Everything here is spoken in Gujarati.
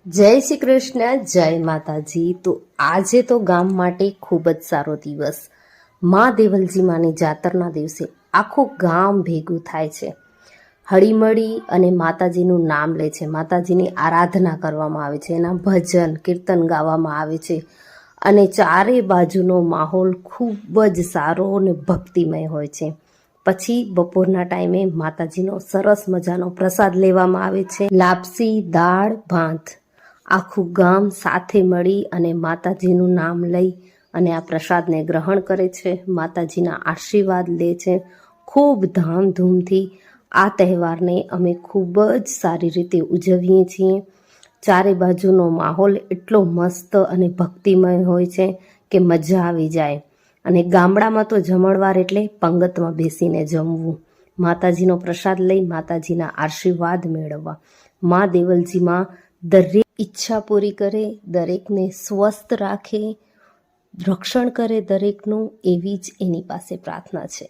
જય શ્રી કૃષ્ણ, જય માતાજી। તો આજે તો ગામ માટે ખૂબ જ સારો દિવસ। મા દેવલજી માની જાતરના દિવસે આખું ગામ ભેગું થાય છે, હળીમળી અને માતાજીનું નામ લે છે, માતાજીની આરાધના કરવામાં આવે છે, એના ભજન કીર્તન ગાવામાં આવે છે અને ચારે બાજુનો માહોલ ખૂબ જ સારો અને ભક્તિમય હોય છે। પછી બપોરના ટાઈમે માતાજીનો સરસ મજાનો પ્રસાદ લેવામાં આવે છે, લાપસી, દાળ ભાત। આખું ગામ સાથે મળી અને માતાજીનું નામ લઈ અને આ પ્રસાદને ગ્રહણ કરે છે, માતાજીના આશીર્વાદ લે છે। ખૂબ ધામધૂમથી આ તહેવારને અમે ખૂબ જ સારી રીતે ઉજવીએ છીએ। ચારે બાજુનો માહોલ એટલો મસ્ત અને ભક્તિમય હોય છે કે મજા આવી જાય। અને ગામડામાં તો જમણવાર એટલે પંગતમાં બેસીને જમવું, માતાજીનો પ્રસાદ લઈ માતાજીના આશીર્વાદ મેળવવા। મા દેવલજીમાં દરેક ઈચ્છા પૂરી કરે, દરેકને સ્વસ્થ રાખે, રક્ષણ કરે દરેકનું, એવી જ એની પાસે પ્રાર્થના છે।